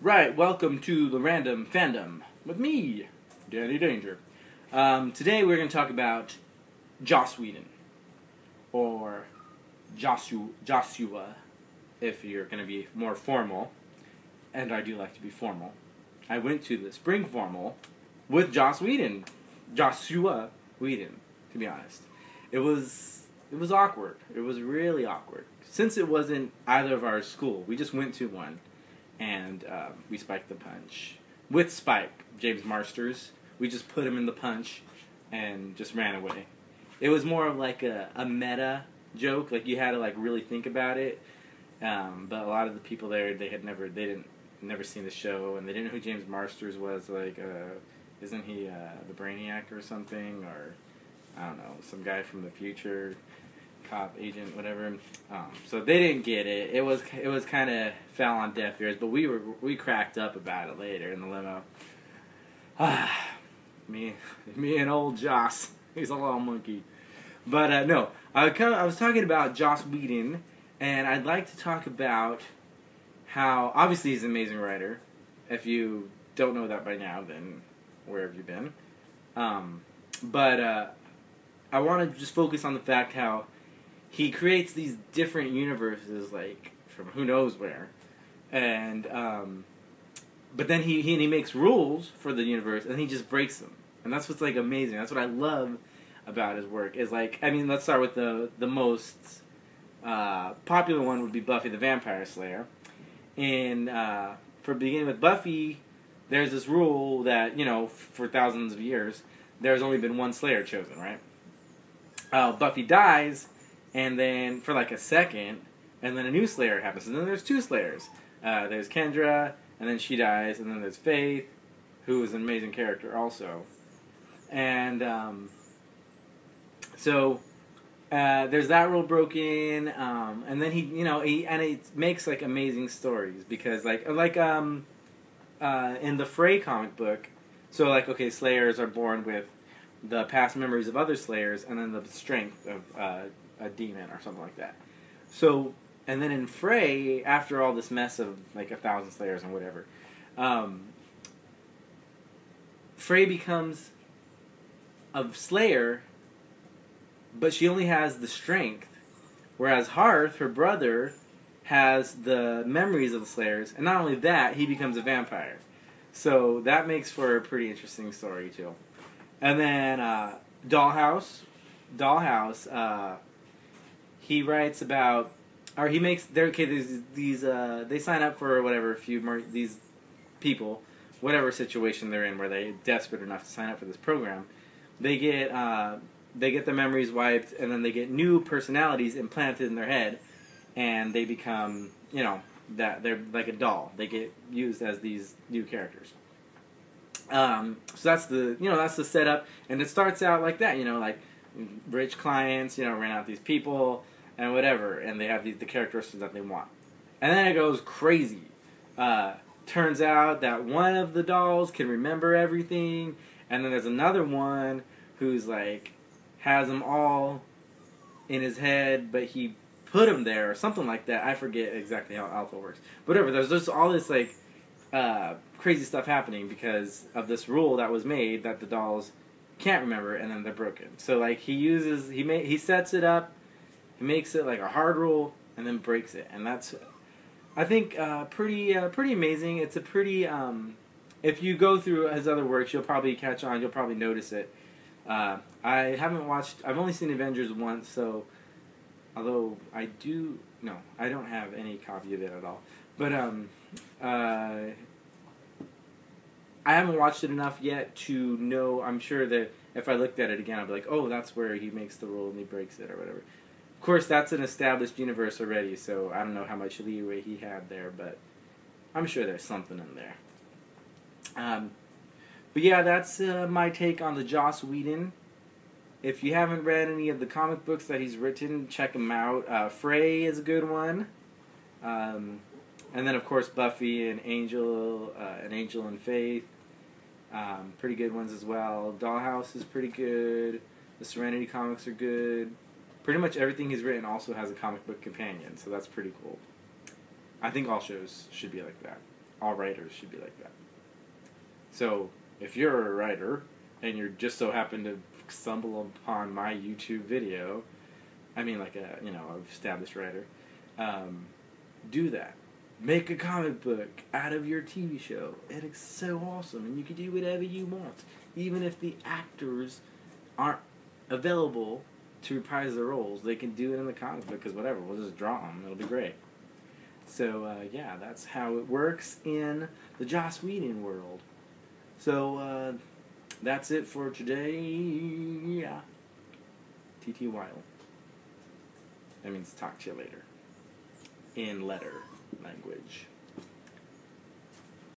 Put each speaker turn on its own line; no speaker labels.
Right, welcome to the Random Fandom with me, Danny Danger. Today we're going to talk about Joss Whedon, or Joshua, if you're going to be more formal, and I do like to be formal. I went to the spring formal with Joss Whedon, Joshua Whedon, to be honest. It was awkward. It was really awkward. Since it wasn't either of our school, we just went to one. And we spiked the punch. With Spike, James Marsters, we just put him in the punch and just ran away. It was more of like a meta joke, like you had to like really think about it. But a lot of the people there, they didn't seen the show, and they didn't know who James Marsters was. Like, isn't he the Brainiac or something, or I don't know, some guy from the future, cop, agent, whatever. So they didn't get it. It was kind of fell on deaf ears, but we cracked up about it later in the limo. Me and old Joss. He's a little monkey. But no, I was talking about Joss Whedon, and I'd like to talk about how obviously he's an amazing writer. If you don't know that by now, then where have you been? But I want to just focus on the fact how he creates these different universes, like, from who knows where. And, but then he makes rules for the universe, and he just breaks them. And that's what's, like, amazing. That's what I love about his work, is, like, I mean, let's start with the most popular one would be Buffy the Vampire Slayer. And, for beginning with Buffy, there's this rule that, you know, for thousands of years, there's only been one Slayer chosen, right? Buffy dies, and then for like a second, and then a new Slayer happens, and then there's two Slayers. There's Kendra, and then she dies, and then there's Faith, who is an amazing character also. And so there's that rule broken, and then it makes like amazing stories because like in the Frey comic book, so like okay, Slayers are born with the past memories of other Slayers, and then the strength of a demon or something like that. So, and then in Frey, after all this mess of like 1,000 Slayers and whatever, Frey becomes a Slayer, but she only has the strength, whereas Hearth, her brother, has the memories of the Slayers, and not only that, he becomes a vampire. So that makes for a pretty interesting story too. And then Dollhouse, he writes about, or he makes, these they sign up for whatever, these people, whatever situation they're in, where they're desperate enough to sign up for this program, they get their memories wiped, and then they get new personalities implanted in their head, and they become, you know, that they're like a doll. They get used as these new characters. So that's the setup, and it starts out like that, you know, like rich clients, you know, rent out these people and whatever, and they have the characteristics that they want. And then it goes crazy. Turns out that one of the dolls can remember everything, and then there's another one who's like has them all in his head, but he put them there or something like that. I forget exactly how Alpha works. But whatever, there's just all this like crazy stuff happening because of this rule that was made that the dolls can't remember, and then they're broken. So like he sets it up, he makes it like a hard rule, and then breaks it, and that's I think pretty amazing. It's a pretty if you go through his other works, you'll probably catch on. You'll probably notice it. I haven't watched. I've only seen Avengers once, so although I don't have any copy of it at all. But I haven't watched it enough yet to know. I'm sure that if I looked at it again, I'd be like, oh, that's where he makes the rule and he breaks it or whatever. Of course, that's an established universe already, so I don't know how much leeway he had there, but I'm sure there's something in there. But yeah, that's my take on the Joss Whedon. If you haven't read any of the comic books that he's written, check them out. Frey is a good one. And then, of course, Buffy and Angel and Faith. Pretty good ones as well. Dollhouse is pretty good. The Serenity comics are good. Pretty much everything he's written also has a comic book companion, so that's pretty cool. I think all shows should be like that. all writers should be like that. So, if you're a writer, and you just so happen to stumble upon my YouTube video, I mean like a, established writer, do that. Make a comic book out of your TV show. It's so awesome, and you can do whatever you want. Even if the actors aren't available to reprise their roles, they can do it in the comic book, because whatever, we'll just draw them. It'll be great. So, yeah, that's how it works in the Joss Whedon world. So, that's it for today. Yeah. TTYL. That means talk to you later. In letter language.